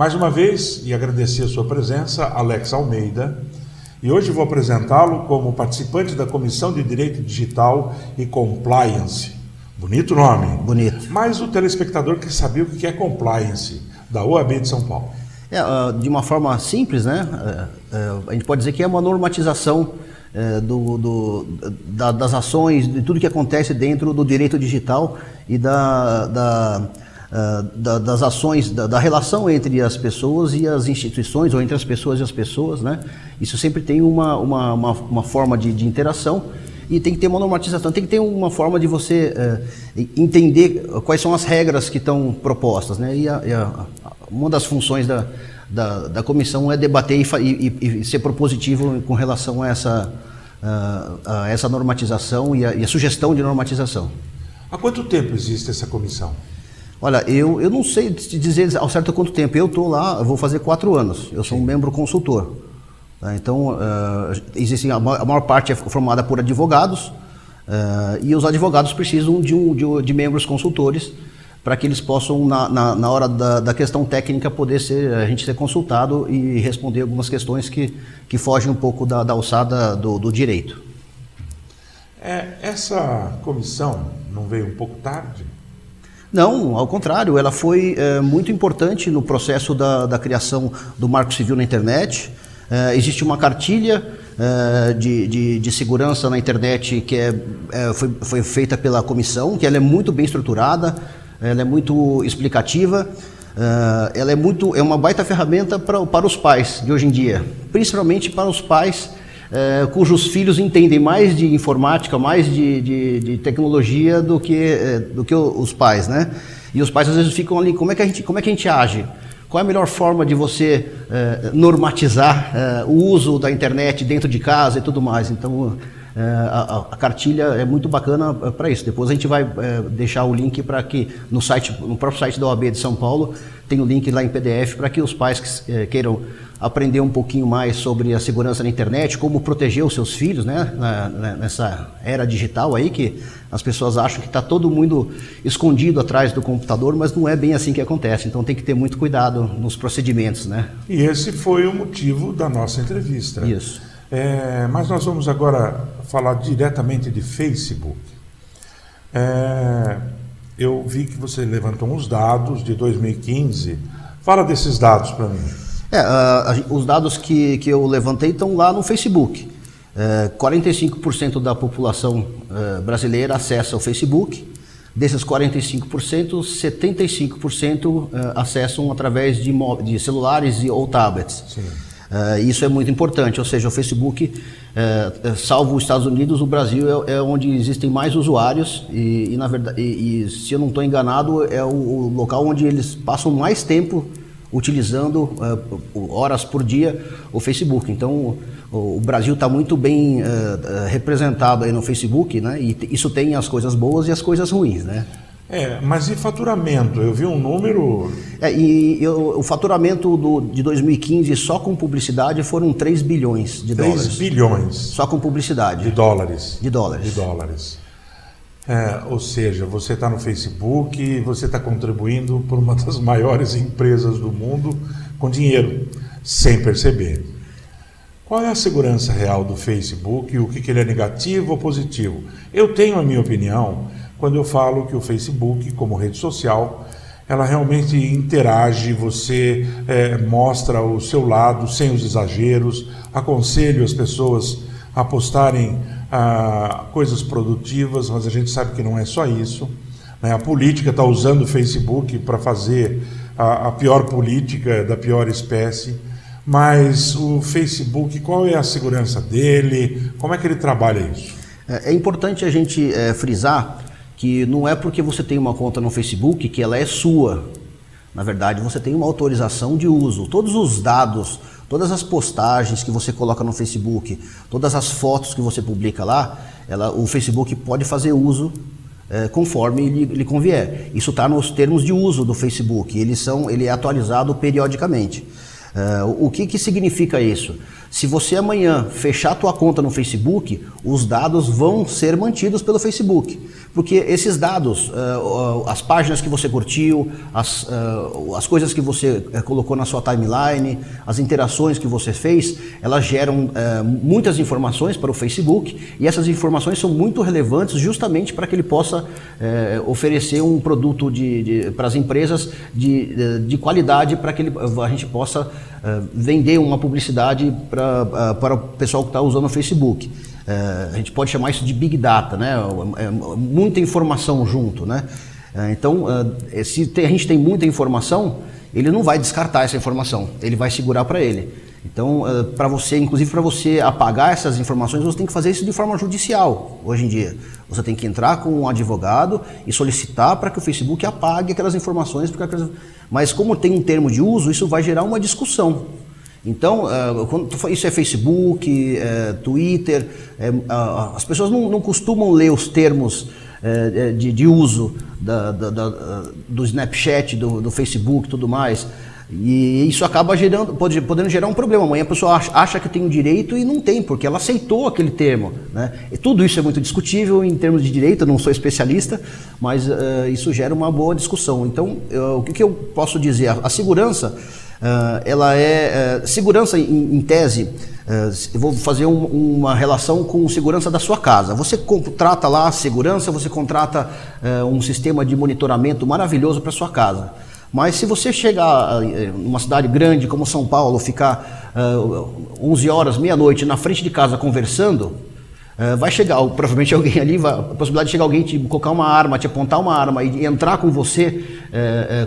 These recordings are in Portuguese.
Mais uma vez, e agradecer a sua presença, Alex Almeida, e hoje vou apresentá-lo como participante da Comissão de Direito Digital e Compliance. Bonito nome. Bonito. Mas o telespectador quer saber o que é compliance da OAB de São Paulo. De uma forma simples, né? A gente pode dizer que é uma normatização das ações, de tudo que acontece dentro do direito digital e das ações, da relação entre as pessoas e as instituições, ou entre as pessoas e as pessoas, né? Isso sempre tem uma forma de interação e tem que ter uma normatização, tem que ter uma forma de você entender quais são as regras que estão propostas, né? Uma das funções da comissão é debater e ser propositivo com relação a essa normatização e a sugestão de normatização. Há quanto tempo existe essa comissão? Olha, eu não sei te dizer ao certo quanto tempo. Eu estou lá, eu vou fazer 4 anos. Eu sou um membro consultor. Tá? Então, a maior parte é formada por advogados e os advogados precisam de membros consultores para que eles possam, na hora da questão técnica, a gente ser consultado e responder algumas questões que fogem um pouco da alçada do direito. Essa comissão não veio um pouco tarde? Não, ao contrário, ela foi muito importante no processo da criação do Marco Civil na internet. Existe uma cartilha de segurança na internet que foi feita pela comissão, que ela é muito bem estruturada, ela é muito explicativa, ela é uma baita ferramenta para os pais de hoje em dia, principalmente para os pais cujos filhos entendem mais de informática, mais de tecnologia do que os pais, né? E os pais às vezes ficam ali, como é que a gente age? Qual é a melhor forma de você normatizar o uso da internet dentro de casa e tudo mais? Então, a cartilha é muito bacana para isso. Depois a gente vai deixar o link para que no próprio site da OAB de São Paulo tem o link lá em PDF para que os pais que queiram aprender um pouquinho mais sobre a segurança na internet, como proteger os seus filhos, né? Nessa era digital aí que as pessoas acham que está todo mundo escondido atrás do computador, mas não é bem assim que acontece. Então tem que ter muito cuidado nos procedimentos, né? E esse foi o motivo da nossa entrevista. Isso. Mas nós vamos agora falar diretamente de Facebook. Eu vi que você levantou uns dados de 2015. Fala desses dados para mim. Os dados que eu levantei estão lá no Facebook. 45% da população brasileira acessa o Facebook. Desses 45%, 75% acessam através de celulares ou tablets. Sim. Isso é muito importante, ou seja, o Facebook, salvo os Estados Unidos, o Brasil é onde existem mais usuários e na verdade, se eu não estou enganado, é o local onde eles passam mais tempo utilizando horas por dia o Facebook. Então, o Brasil está muito bem representado aí no Facebook, né? E isso tem as coisas boas e as coisas ruins, né? Mas e faturamento? Eu vi um número... O faturamento de 2015 só com publicidade foram 3 bilhões de dólares. 3 bilhões? Só com publicidade. De dólares? De dólares. De dólares. Ou seja, você está no Facebook e você está contribuindo por uma das maiores empresas do mundo com dinheiro, sem perceber. Qual é a segurança real do Facebook? O que ele é negativo ou positivo? Eu tenho a minha opinião quando eu falo que o Facebook, como rede social, ela realmente interage, você mostra o seu lado sem os exageros, aconselho as pessoas a postarem coisas produtivas, mas a gente sabe que não é só isso, né? A política está usando o Facebook para fazer a pior política da pior espécie, mas o Facebook, qual é a segurança dele? Como é que ele trabalha isso? É importante a gente frisar que não é porque você tem uma conta no Facebook que ela é sua. Na verdade, você tem uma autorização de uso. Todos os dados, todas as postagens que você coloca no Facebook, todas as fotos que você publica lá, o Facebook pode fazer uso conforme lhe convier. Isso está nos termos de uso do Facebook. Ele é atualizado periodicamente. O que significa isso? Se você amanhã fechar a tua conta no Facebook, os dados vão ser mantidos pelo Facebook. Porque esses dados, as páginas que você curtiu, as coisas que você colocou na sua timeline, as interações que você fez, elas geram muitas informações para o Facebook, e essas informações são muito relevantes justamente para que ele possa oferecer um produto para as empresas de qualidade, para que a gente possa vender uma publicidade para o pessoal que está usando o Facebook. A gente pode chamar isso de Big Data, né? Muita informação junto, né? Então, se a gente tem muita informação, ele não vai descartar essa informação, ele vai segurar para ele. Então, inclusive para você apagar essas informações, você tem que fazer isso de forma judicial hoje em dia. Você tem que entrar com um advogado e solicitar para que o Facebook apague aquelas informações, mas como tem um termo de uso, isso vai gerar uma discussão. Então, isso é Facebook, Twitter, as pessoas não costumam ler os termos de uso do Snapchat, do Facebook e tudo mais. E isso acaba podendo gerar um problema. Amanhã a pessoa acha que tem um direito e não tem, porque ela aceitou aquele termo, né? E tudo isso é muito discutível em termos de direito, eu não sou especialista, mas isso gera uma boa discussão. Então, o que eu posso dizer? A segurança, ela segurança em tese. Eu vou fazer uma relação com segurança da sua casa. Você contrata lá a segurança, você contrata um sistema de monitoramento maravilhoso para sua casa. Mas se você chegar numa cidade grande como São Paulo, ficar 11 horas, meia-noite na frente de casa conversando, vai chegar, provavelmente alguém ali, a possibilidade de chegar alguém te colocar uma arma, te apontar uma arma e entrar com você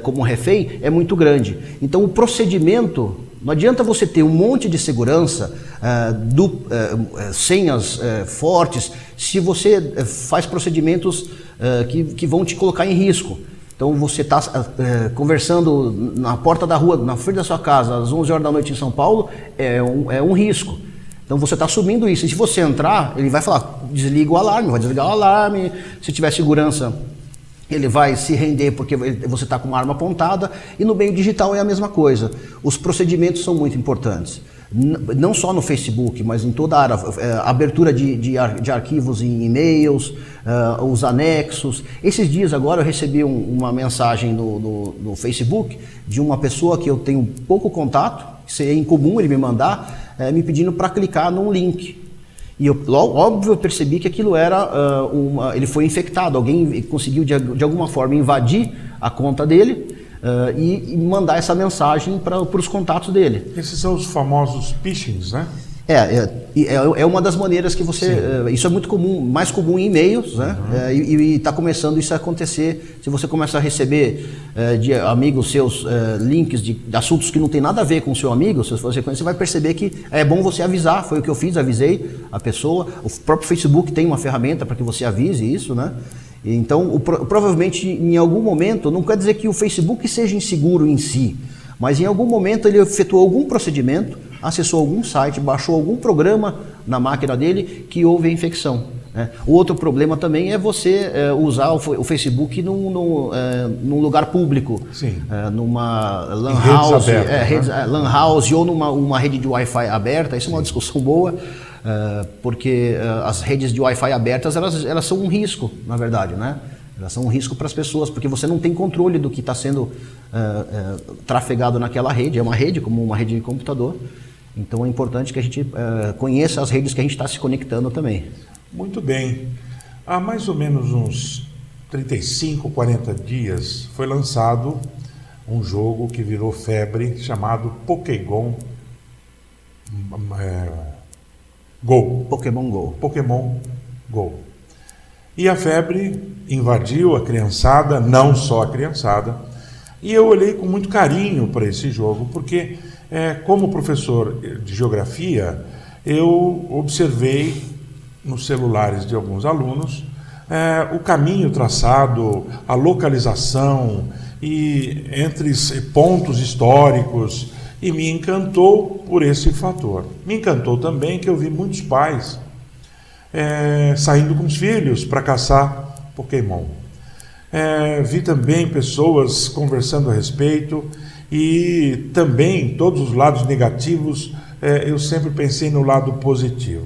como um refém é muito grande. Então o procedimento, não adianta você ter um monte de segurança, senhas fortes, se você faz procedimentos que vão te colocar em risco. Então você está conversando na porta da rua, na frente da sua casa, às 11 horas da noite em São Paulo, é um risco. Então você está assumindo isso. E se você entrar, ele vai falar, desliga o alarme, vai desligar o alarme. Se tiver segurança, ele vai se render porque você está com uma arma apontada. E no meio digital é a mesma coisa. Os procedimentos são muito importantes. Não só no Facebook, mas em toda a área, abertura de arquivos em e-mails, os anexos. Esses dias agora eu recebi uma mensagem no Facebook de uma pessoa que eu tenho pouco contato, seria incomum ele me mandar, me pedindo para clicar num link. E óbvio, eu percebi que aquilo era ele foi infectado, alguém conseguiu de alguma forma invadir a conta dele, e mandar essa mensagem para os contatos dele. Esses são os famosos phishings, né? É uma das maneiras que você... isso é muito comum, mais comum em e-mails, né? E está começando isso a acontecer. Se você começa a receber de amigos seus links de assuntos que não tem nada a ver com o seu amigo, se você conhece, você vai perceber que é bom você avisar. Foi o que eu fiz, avisei a pessoa. O próprio Facebook tem uma ferramenta para que você avise isso, né? Então, provavelmente, em algum momento, não quer dizer que o Facebook seja inseguro em si, mas em algum momento ele efetuou algum procedimento, acessou algum site, baixou algum programa na máquina dele que houve a infecção, né? O outro problema também é você usar o Facebook num lugar público, numa lan house, lan house ou numa rede de Wi-Fi aberta. Isso é uma discussão boa. Porque as redes de Wi-Fi abertas, elas são um risco, na verdade, né? Elas são um risco para as pessoas, porque você não tem controle do que está sendo trafegado naquela rede. É uma rede, como uma rede de computador. Então é importante que a gente conheça as redes que a gente está se conectando também. Muito bem. Há mais ou menos uns 35, 40 dias foi lançado um jogo que virou febre, chamado Pokémon Go. Pokémon Go. Pokémon Go. E a febre invadiu a criançada, não só a criançada, e eu olhei com muito carinho para esse jogo, porque, como professor de geografia, eu observei nos celulares de alguns alunos o caminho traçado, a localização, e entre pontos históricos, e me encantou por esse fator. Me encantou também que eu vi muitos pais saindo com os filhos para caçar Pokémon. Vi também pessoas conversando a respeito, E também todos os lados negativos, eu sempre pensei no lado positivo.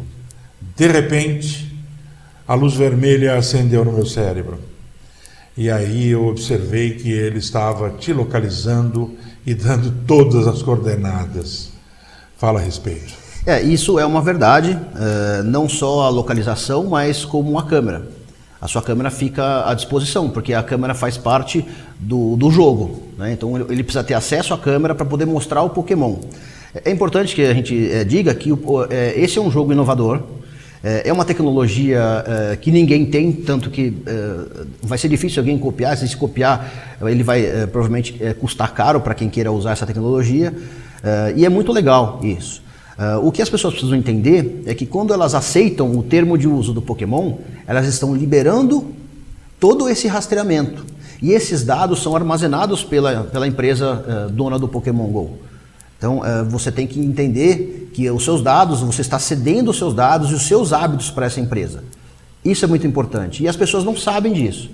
De repente, a luz vermelha acendeu no meu cérebro. E aí eu observei que ele estava te localizando e dando todas as coordenadas. Fala a respeito. Isso é uma verdade, não só a localização, mas como a câmera. A sua câmera fica à disposição, porque a câmera faz parte do jogo, né? Então ele precisa ter acesso à câmera para poder mostrar o Pokémon. É importante que a gente diga que esse é um jogo inovador, é uma tecnologia que ninguém tem, tanto que vai ser difícil alguém copiar. Se copiar, ele vai provavelmente custar caro para quem queira usar essa tecnologia, e é muito legal isso. O que as pessoas precisam entender é que quando elas aceitam o termo de uso do Pokémon, elas estão liberando todo esse rastreamento. E esses dados são armazenados pela empresa dona do Pokémon GO. Então você tem que entender que os seus dados, você está cedendo os seus dados e os seus hábitos para essa empresa. Isso é muito importante. E as pessoas não sabem disso.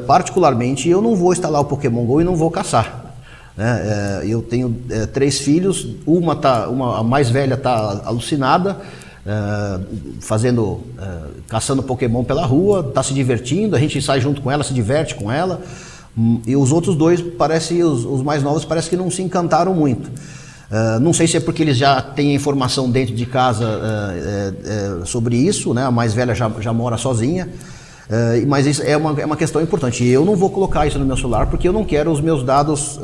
Particularmente, eu não vou instalar o Pokémon GO e não vou caçar. Eu tenho 3 filhos, a mais velha está alucinada, caçando Pokémon pela rua, está se divertindo, a gente sai junto com ela, se diverte com ela, e os outros 2, os mais novos, parece que não se encantaram muito. Não sei se é porque eles já têm informação dentro de casa sobre isso, né? A mais velha já mora sozinha. Mas isso é uma questão importante. Eu não vou colocar isso no meu celular porque eu não quero os meus dados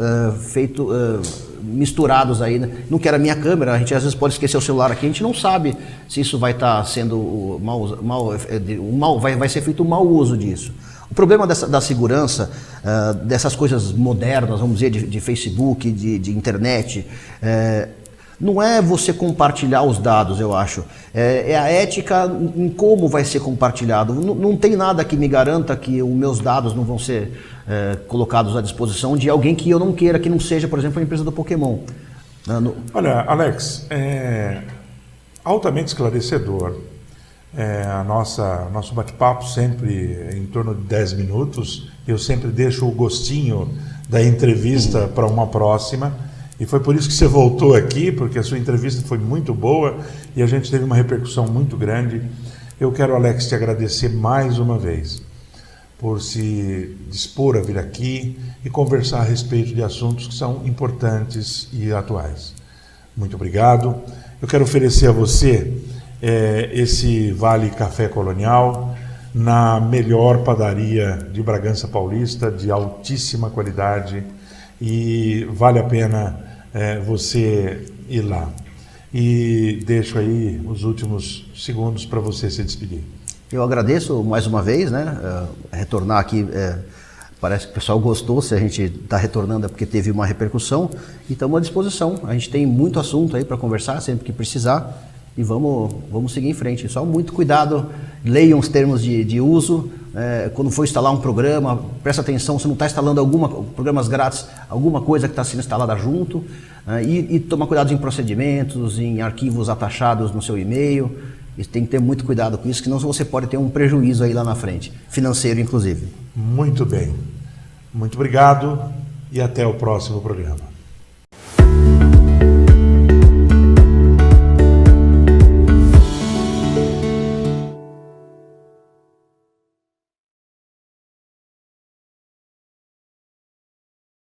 misturados aí, né? Não quero a minha câmera. A gente às vezes pode esquecer o celular aqui, a gente não sabe se isso vai estar sendo vai ser feito um mau uso disso. O problema da segurança, dessas coisas modernas, vamos dizer, de Facebook, de internet, não é você compartilhar os dados, eu acho. É a ética em como vai ser compartilhado. Não tem nada que me garanta que os meus dados não vão ser colocados à disposição de alguém que eu não queira, que não seja, por exemplo, a empresa do Pokémon. Olha, Alex, altamente esclarecedor. Nosso bate-papo sempre em torno de 10 minutos. Eu sempre deixo o gostinho da entrevista para uma próxima. E foi por isso que você voltou aqui, porque a sua entrevista foi muito boa e a gente teve uma repercussão muito grande. Eu quero, Alex, te agradecer mais uma vez por se dispor a vir aqui e conversar a respeito de assuntos que são importantes e atuais. Muito obrigado. Eu quero oferecer a você esse Vale Café Colonial na melhor padaria de Bragança Paulista, de altíssima qualidade, e vale a pena você ir lá. E deixo aí os últimos segundos para você se despedir. Eu agradeço mais uma vez, né? Retornar aqui, parece que o pessoal gostou. Se a gente está retornando é porque teve uma repercussão, e estamos à disposição. A gente tem muito assunto aí para conversar sempre que precisar, e vamos seguir em frente. Só muito cuidado, leiam os termos de uso. Quando for instalar um programa, presta atenção se não está instalando programas grátis, alguma coisa que está sendo instalada junto, e toma cuidado em procedimentos, em arquivos atachados no seu e-mail. E tem que ter muito cuidado com isso, senão você pode ter um prejuízo aí lá na frente, financeiro inclusive. Muito bem. Muito obrigado e até o próximo programa.